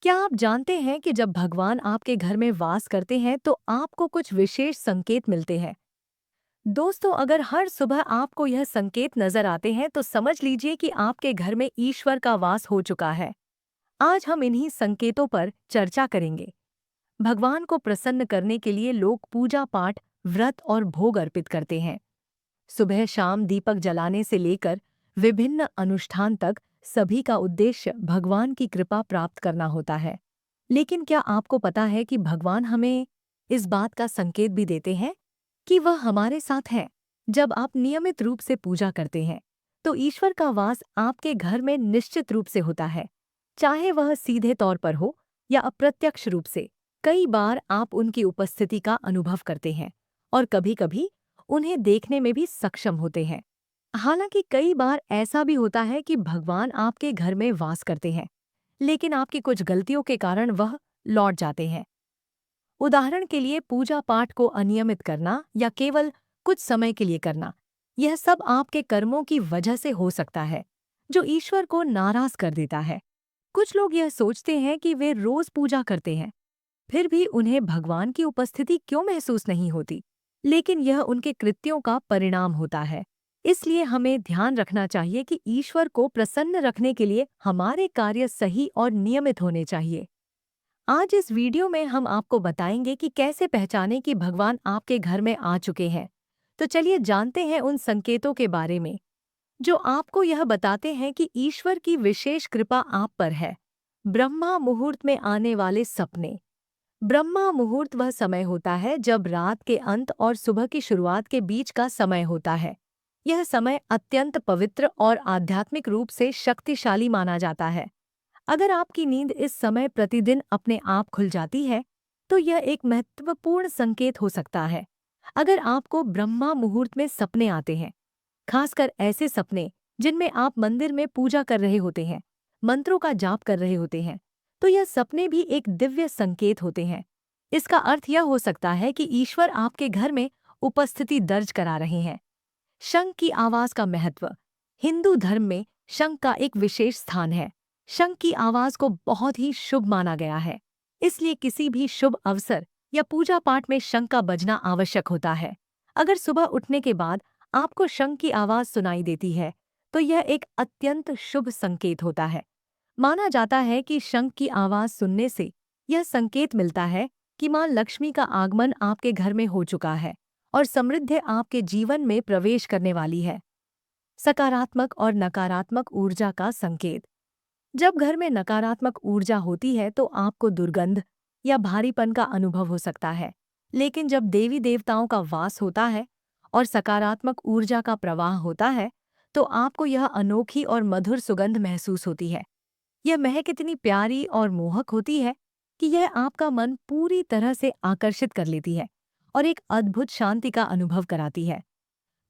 क्या आप जानते हैं कि जब भगवान आपके घर में वास करते हैं तो आपको कुछ विशेष संकेत मिलते हैं। दोस्तों, अगर हर सुबह आपको यह संकेत नजर आते हैं तो समझ लीजिए कि आपके घर में ईश्वर का वास हो चुका है। आज हम इन्हीं संकेतों पर चर्चा करेंगे। भगवान को प्रसन्न करने के लिए लोग पूजा पाठ, व्रत और भोग अर्पित करते हैं। सुबह शाम दीपक जलाने से लेकर विभिन्न अनुष्ठान तक सभी का उद्देश्य भगवान की कृपा प्राप्त करना होता है। लेकिन क्या आपको पता है कि भगवान हमें इस बात का संकेत भी देते हैं कि वह हमारे साथ है। जब आप नियमित रूप से पूजा करते हैं तो ईश्वर का वास आपके घर में निश्चित रूप से होता है, चाहे वह सीधे तौर पर हो या अप्रत्यक्ष रूप से। कई बार आप उनकी उपस्थिति का अनुभव करते हैं और कभी-कभी उन्हें देखने में भी सक्षम होते हैं। हालांकि कई बार ऐसा भी होता है कि भगवान आपके घर में वास करते हैं, लेकिन आपकी कुछ गलतियों के कारण वह लौट जाते हैं। उदाहरण के लिए पूजा पाठ को अनियमित करना या केवल कुछ समय के लिए करना, यह सब आपके कर्मों की वजह से हो सकता है, जो ईश्वर को नाराज कर देता है। कुछ लोग यह सोचते हैं कि वे रोज पूजा करते हैं, फिर भी उन्हें भगवान की उपस्थिति क्यों महसूस नहीं होती। लेकिन यह उनके कृत्यों का परिणाम होता है। इसलिए हमें ध्यान रखना चाहिए कि ईश्वर को प्रसन्न रखने के लिए हमारे कार्य सही और नियमित होने चाहिए। आज इस वीडियो में हम आपको बताएंगे कि कैसे पहचानें कि भगवान आपके घर में आ चुके हैं। तो चलिए जानते हैं उन संकेतों के बारे में जो आपको यह बताते हैं कि ईश्वर की विशेष कृपा आप पर है। ब्रह्मा मुहूर्त में आने वाले सपने। ब्रह्मा मुहूर्त वह समय होता है जब रात के अंत और सुबह की शुरुआत के बीच का समय होता है। यह समय अत्यंत पवित्र और आध्यात्मिक रूप से शक्तिशाली माना जाता है। अगर आपकी नींद इस समय प्रतिदिन अपने आप खुल जाती है तो यह एक महत्वपूर्ण संकेत हो सकता है। अगर आपको ब्रह्मा मुहूर्त में सपने आते हैं, खासकर ऐसे सपने जिनमें आप मंदिर में पूजा कर रहे होते हैं, मंत्रों का जाप कर रहे होते हैं, तो यह सपने भी एक दिव्य संकेत होते हैं। इसका अर्थ यह हो सकता है कि ईश्वर आपके घर में उपस्थिति दर्ज करा रहे हैं। शंख की आवाज का महत्व। हिंदू धर्म में शंख का एक विशेष स्थान है। शंख की आवाज को बहुत ही शुभ माना गया है, इसलिए किसी भी शुभ अवसर या पूजा पाठ में शंख का बजना आवश्यक होता है। अगर सुबह उठने के बाद आपको शंख की आवाज सुनाई देती है तो यह एक अत्यंत शुभ संकेत होता है। माना जाता है कि शंख की आवाज सुनने से यह संकेत मिलता है कि मां लक्ष्मी का आगमन आपके घर में हो चुका है और समृद्धि आपके जीवन में प्रवेश करने वाली है। सकारात्मक और नकारात्मक ऊर्जा का संकेत। जब घर में नकारात्मक ऊर्जा होती है तो आपको दुर्गंध या भारीपन का अनुभव हो सकता है। लेकिन जब देवी देवताओं का वास होता है और सकारात्मक ऊर्जा का प्रवाह होता है तो आपको यह अनोखी और मधुर सुगंध महसूस होती है। यह महक इतनी प्यारी और मोहक होती है कि यह आपका मन पूरी तरह से आकर्षित कर लेती है और एक अद्भुत शांति का अनुभव कराती है।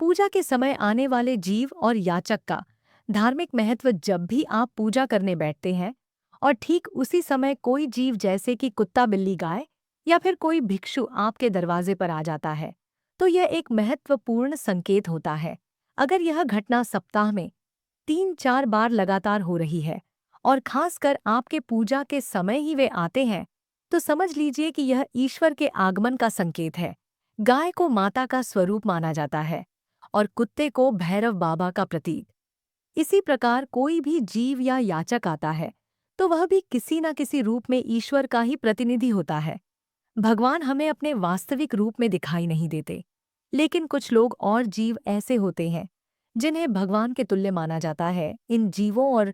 पूजा के समय आने वाले जीव और याचक का धार्मिक महत्व। जब भी आप पूजा करने बैठते हैं और ठीक उसी समय कोई जीव जैसे कि कुत्ता, बिल्ली, गाय या फिर कोई भिक्षु आपके दरवाजे पर आ जाता है तो यह एक महत्वपूर्ण संकेत होता है। अगर यह घटना सप्ताह में 3-4 बार लगातार हो रही है और खासकर आपके पूजा के समय ही वे आते हैं, तो समझ लीजिए कि यह ईश्वर के आगमन का संकेत है। गाय को माता का स्वरूप माना जाता है और कुत्ते को भैरव बाबा का प्रतीक। इसी प्रकार कोई भी जीव या याचक आता है तो वह भी किसी न किसी रूप में ईश्वर का ही प्रतिनिधि होता है। भगवान हमें अपने वास्तविक रूप में दिखाई नहीं देते, लेकिन कुछ लोग और जीव ऐसे होते हैं जिन्हें भगवान के तुल्य माना जाता है। इन जीवों और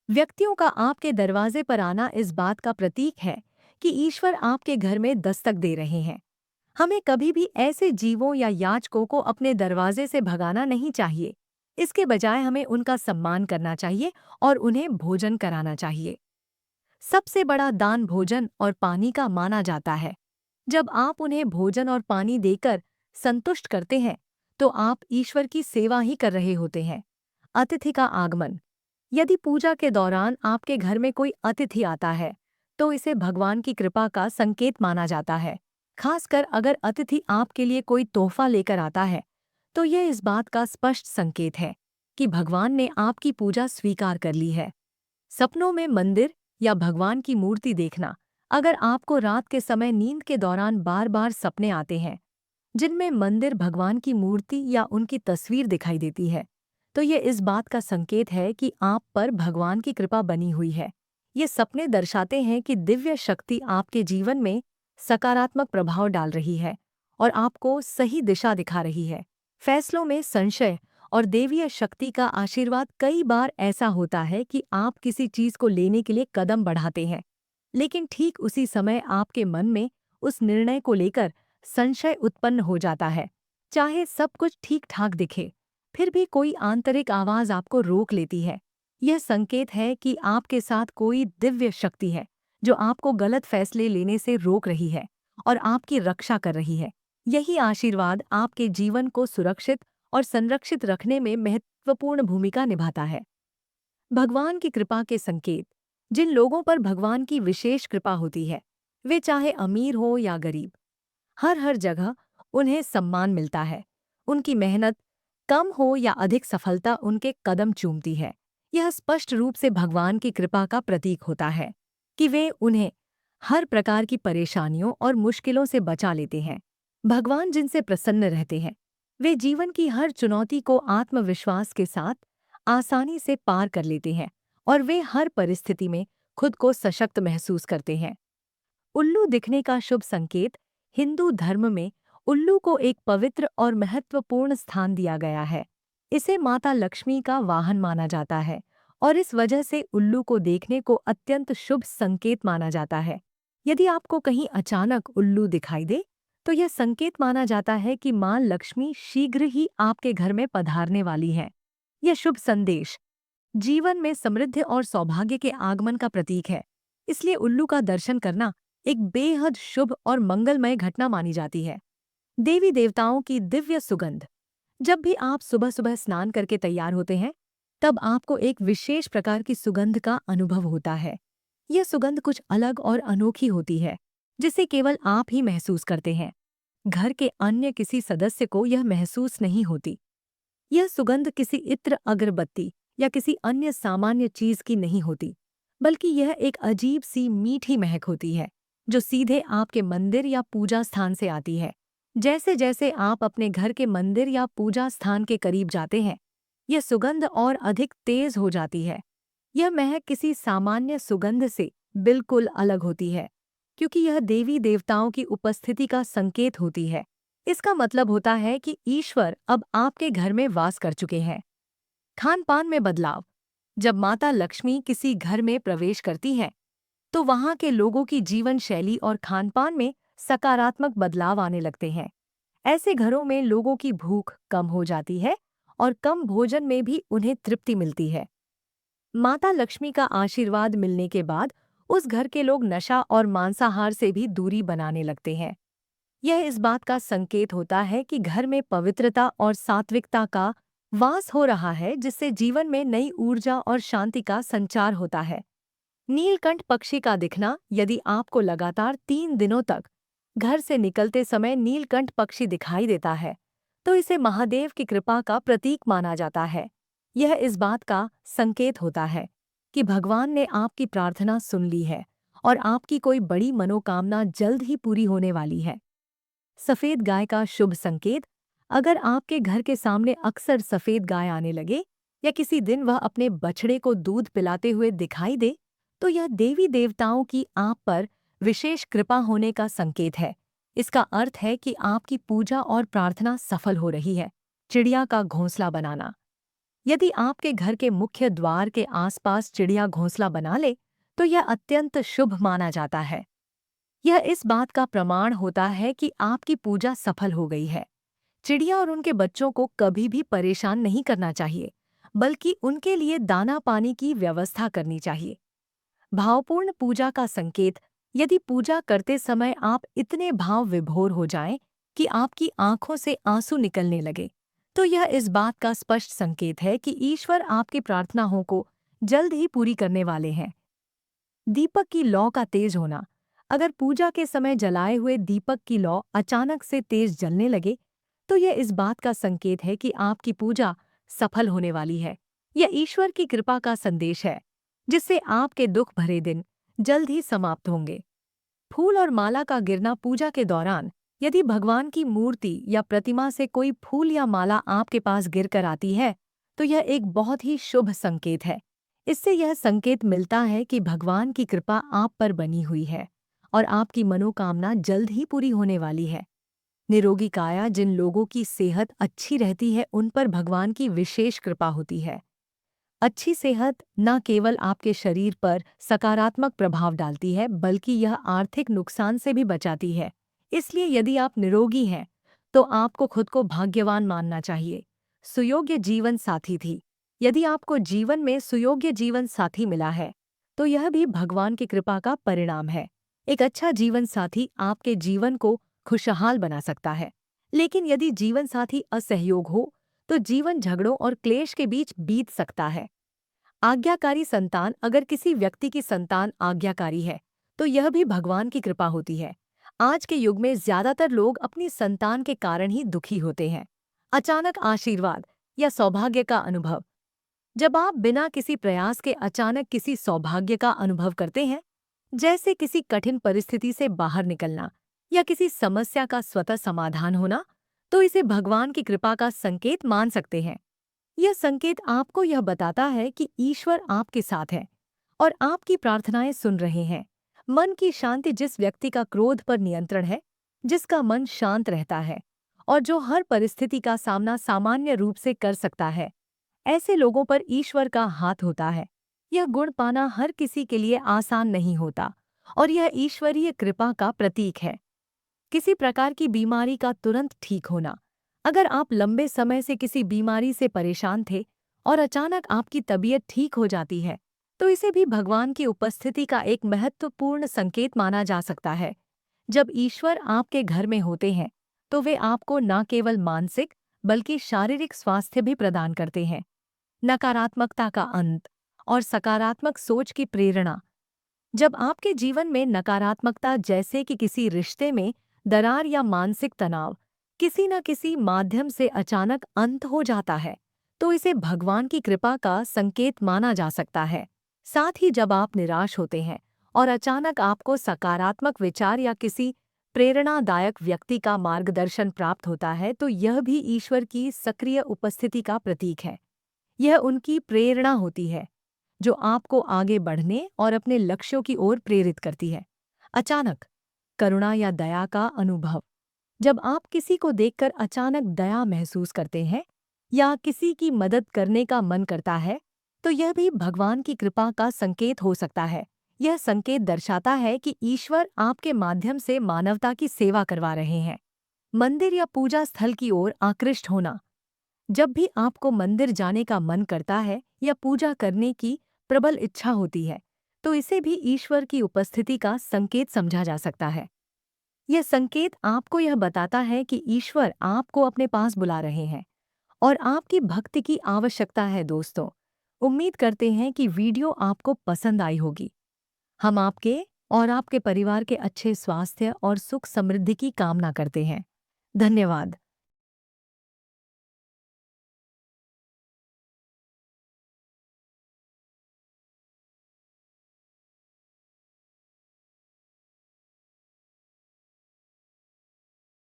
व्यक्तियों का आपके दरवाजे पर आना इस बात का प्रतीक है कि ईश्वर आपके घर में दस्तक दे रहे हैं। हमें कभी भी ऐसे जीवों या याचकों को अपने दरवाजे से भगाना नहीं चाहिए। इसके बजाय हमें उनका सम्मान करना चाहिए और उन्हें भोजन कराना चाहिए। सबसे बड़ा दान भोजन और पानी का माना जाता है। जब आप उन्हें भोजन और पानी देकर संतुष्ट करते हैं तो आप ईश्वर की सेवा ही कर रहे होते हैं। अतिथि का आगमन। यदि पूजा के दौरान आपके घर में कोई अतिथि आता है तो इसे भगवान की कृपा का संकेत माना जाता है। खासकर अगर अतिथि आपके लिए कोई तोहफा लेकर आता है तो यह इस बात का स्पष्ट संकेत है कि भगवान ने आपकी पूजा स्वीकार कर ली है। सपनों में मंदिर या भगवान की मूर्ति देखना। अगर आपको रात के समय नींद के दौरान बार बार सपने आते हैं जिनमें मंदिर, भगवान की मूर्ति या उनकी तस्वीर दिखाई देती है, तो ये इस बात का संकेत है कि आप पर भगवान की कृपा बनी हुई है। ये सपने दर्शाते हैं कि दिव्य शक्ति आपके जीवन में सकारात्मक प्रभाव डाल रही है और आपको सही दिशा दिखा रही है। फैसलों में संशय और देवीय शक्ति का आशीर्वाद कई बार ऐसा होता है कि आप किसी चीज को लेने के लिए कदम बढ़ाते हैं, लेकिन ठीक उसी समय आपके मन में उस निर्णय को लेकर संशय उत्पन्न हो जाता है। चाहे सब कुछ ठीक ठाक दिखे, फिर भी कोई आंतरिक आवाज आपको रोक लेती है। यह संकेत है कि आपके साथ कोई दिव्य शक्ति है जो आपको गलत फैसले लेने से रोक रही है और आपकी रक्षा कर रही है। यही आशीर्वाद आपके जीवन को सुरक्षित और संरक्षित रखने में महत्वपूर्ण भूमिका निभाता है। भगवान की कृपा के संकेत। जिन लोगों पर भगवान की विशेष कृपा होती है, वे चाहे अमीर हो या गरीब, हर हर जगह उन्हें सम्मान मिलता है। उनकी मेहनत कम हो या अधिक सफलता उनके कदम चूमती है। यह स्पष्ट रूप से भगवान की कृपा का प्रतीक होता है कि वे उन्हें हर प्रकार की परेशानियों और मुश्किलों से बचा लेते हैं। भगवान जिनसे प्रसन्न रहते हैं, वे जीवन की हर चुनौती को आत्मविश्वास के साथ आसानी से पार कर लेते हैं और वे हर परिस्थिति में खुद को सशक्त महसूस करते हैं। उल्लू दिखने का शुभ संकेत। हिंदू धर्म में उल्लू को एक पवित्र और महत्वपूर्ण स्थान दिया गया है। इसे माता लक्ष्मी का वाहन माना जाता है और इस वजह से उल्लू को देखने को अत्यंत शुभ संकेत माना जाता है। यदि आपको कहीं अचानक उल्लू दिखाई दे, तो यह संकेत माना जाता है कि मां लक्ष्मी शीघ्र ही आपके घर में पधारने वाली है। यह शुभ संदेश जीवन में समृद्धि और सौभाग्य के आगमन का प्रतीक है। इसलिए उल्लू का दर्शन करना एक बेहद शुभ और मंगलमय घटना मानी जाती है। देवी देवताओं की दिव्य सुगंध। जब भी आप सुबह सुबह स्नान करके तैयार होते हैं, तब आपको एक विशेष प्रकार की सुगंध का अनुभव होता है। यह सुगंध कुछ अलग और अनोखी होती है, जिसे केवल आप ही महसूस करते हैं। घर के अन्य किसी सदस्य को यह महसूस नहीं होती। यह सुगंध किसी इत्र, अगरबत्ती या किसी अन्य सामान्य चीज की नहीं होती, बल्कि यह एक अजीब सी मीठी महक होती है जो सीधे आपके मंदिर या पूजा स्थान से आती है। जैसे जैसे आप अपने घर के मंदिर या पूजा स्थान के करीब जाते हैं, यह सुगंध और अधिक तेज हो जाती है। यह महक किसी सामान्य सुगंध से बिल्कुल अलग होती है, क्योंकि यह देवी देवताओं की उपस्थिति का संकेत होती है। इसका मतलब होता है कि ईश्वर अब आपके घर में वास कर चुके हैं। खान पान में बदलाव। जब माता लक्ष्मी किसी घर में प्रवेश करती हैं, तो वहां के लोगों की जीवन शैली और खान पान में सकारात्मक बदलाव आने लगते हैं। ऐसे घरों में लोगों की भूख कम हो जाती है और कम भोजन में भी उन्हें तृप्ति मिलती है। माता लक्ष्मी का आशीर्वाद मिलने के बाद उस घर के लोग नशा और मांसाहार से भी दूरी बनाने लगते हैं। यह इस बात का संकेत होता है कि घर में पवित्रता और सात्विकता का वास हो रहा है, जिससे जीवन में नई ऊर्जा और शांति का संचार होता है। नीलकंठ पक्षी का दिखना। यदि आपको लगातार 3 दिनों तक घर से निकलते समय नीलकंठ पक्षी दिखाई देता है, तो इसे महादेव की कृपा का प्रतीक माना जाता है। यह इस बात का संकेत होता है कि भगवान ने आपकी प्रार्थना सुन ली है और आपकी कोई बड़ी मनोकामना जल्द ही पूरी होने वाली है। सफेद गाय का शुभ संकेत। अगर आपके घर के सामने अक्सर सफेद गाय आने लगे या किसी दिन वह अपने बछड़े को दूध पिलाते हुए दिखाई दे, तो यह देवी देवताओं की आप पर विशेष कृपा होने का संकेत है। इसका अर्थ है कि आपकी पूजा और प्रार्थना सफल हो रही है। चिड़िया का घोंसला बनाना। यदि आपके घर के मुख्य द्वार के आसपास चिड़िया घोंसला बना ले, तो यह अत्यंत शुभ माना जाता है। यह इस बात का प्रमाण होता है कि आपकी पूजा सफल हो गई है। चिड़िया और उनके बच्चों को कभी भी परेशान नहीं करना चाहिए, बल्कि उनके लिए दाना पानी की व्यवस्था करनी चाहिए। भावपूर्ण पूजा का संकेत। यदि पूजा करते समय आप इतने भाव विभोर हो जाएं कि आपकी आंखों से आंसू निकलने लगे, तो यह इस बात का स्पष्ट संकेत है कि ईश्वर आपकी प्रार्थनाओं को जल्द ही पूरी करने वाले हैं। दीपक की लौ का तेज होना। अगर पूजा के समय जलाए हुए दीपक की लौ अचानक से तेज जलने लगे, तो यह इस बात का संकेत है कि आपकी पूजा सफल होने वाली है। यह ईश्वर की कृपा का संदेश है, जिससे आपके दुख भरे दिन जल्द ही समाप्त होंगे। फूल और माला का गिरना पूजा के दौरान, यदि भगवान की मूर्ति या प्रतिमा से कोई फूल या माला आपके पास गिर कर आती है, तो यह एक बहुत ही शुभ संकेत है। इससे यह संकेत मिलता है कि भगवान की कृपा आप पर बनी हुई है और आपकी मनोकामना जल्द ही पूरी होने वाली है। निरोगी काया, जिन लोगों की सेहत अच्छी रहती है, उन पर भगवान की विशेष कृपा होती है। अच्छी सेहत न केवल आपके शरीर पर सकारात्मक प्रभाव डालती है, बल्कि यह आर्थिक नुकसान से भी बचाती है। इसलिए यदि आप निरोगी हैं, तो आपको खुद को भाग्यवान मानना चाहिए। सुयोग्य जीवन साथी थी। यदि आपको जीवन में सुयोग्य जीवन साथी मिला है, तो यह भी भगवान की कृपा का परिणाम है। एक अच्छा जीवन साथी आपके जीवन को खुशहाल बना सकता है। लेकिन यदि जीवन साथी असहयोग हो, तो जीवन झगड़ों और क्लेश के बीच बीत सकता है। आज्ञाकारी संतान, अगर किसी व्यक्ति की संतान आज्ञाकारी है, तो यह भी भगवान की कृपा होती है। आज के युग में ज्यादातर लोग अपनी संतान के कारण ही दुखी होते हैं। अचानक आशीर्वाद या सौभाग्य का अनुभव, जब आप बिना किसी प्रयास के अचानक किसी सौभाग्य का अनुभव करते हैं, जैसे किसी कठिन परिस्थिति से बाहर निकलना या किसी समस्या का स्वतः समाधान होना, तो इसे भगवान की कृपा का संकेत मान सकते हैं। यह संकेत आपको यह बताता है कि ईश्वर आपके साथ है और आपकी प्रार्थनाएं सुन रहे हैं। मन की शांति, जिस व्यक्ति का क्रोध पर नियंत्रण है, जिसका मन शांत रहता है और जो हर परिस्थिति का सामना सामान्य रूप से कर सकता है, ऐसे लोगों पर ईश्वर का हाथ होता है। यह गुण पाना हर किसी के लिए आसान नहीं होता और यह ईश्वरीय कृपा का प्रतीक है। किसी प्रकार की बीमारी का तुरंत ठीक होना, अगर आप लंबे समय से किसी बीमारी से परेशान थे और अचानक आपकी तबीयत ठीक हो जाती है, तो इसे भी भगवान की उपस्थिति का एक महत्वपूर्ण संकेत माना जा सकता है। जब ईश्वर आपके घर में होते हैं, तो वे आपको न केवल मानसिक बल्कि शारीरिक स्वास्थ्य भी प्रदान करते हैं। नकारात्मकता का अंत और सकारात्मक सोच की प्रेरणा, जब आपके जीवन में नकारात्मकता, जैसे कि किसी रिश्ते में दरार या मानसिक तनाव, किसी न किसी माध्यम से अचानक अंत हो जाता है, तो इसे भगवान की कृपा का संकेत माना जा सकता है। साथ ही जब आप निराश होते हैं और अचानक आपको सकारात्मक विचार या किसी प्रेरणादायक व्यक्ति का मार्गदर्शन प्राप्त होता है, तो यह भी ईश्वर की सक्रिय उपस्थिति का प्रतीक है। यह उनकी प्रेरणा होती है जो आपको आगे बढ़ने और अपने लक्ष्यों की ओर प्रेरित करती है। अचानक करुणा या दया का अनुभव, जब आप किसी को देखकर अचानक दया महसूस करते हैं या किसी की मदद करने का मन करता है, तो यह भी भगवान की कृपा का संकेत हो सकता है। यह संकेत दर्शाता है कि ईश्वर आपके माध्यम से मानवता की सेवा करवा रहे हैं। मंदिर या पूजा स्थल की ओर आकृष्ट होना, जब भी आपको मंदिर जाने का मन करता है या पूजा करने की प्रबल इच्छा होती है, तो इसे भी ईश्वर की उपस्थिति का संकेत समझा जा सकता है। यह संकेत आपको यह बताता है कि ईश्वर आपको अपने पास बुला रहे हैं और आपकी भक्ति की आवश्यकता है। दोस्तों, उम्मीद करते हैं कि वीडियो आपको पसंद आई होगी। हम आपके और आपके परिवार के अच्छे स्वास्थ्य और सुख समृद्धि की कामना करते हैं। धन्यवाद।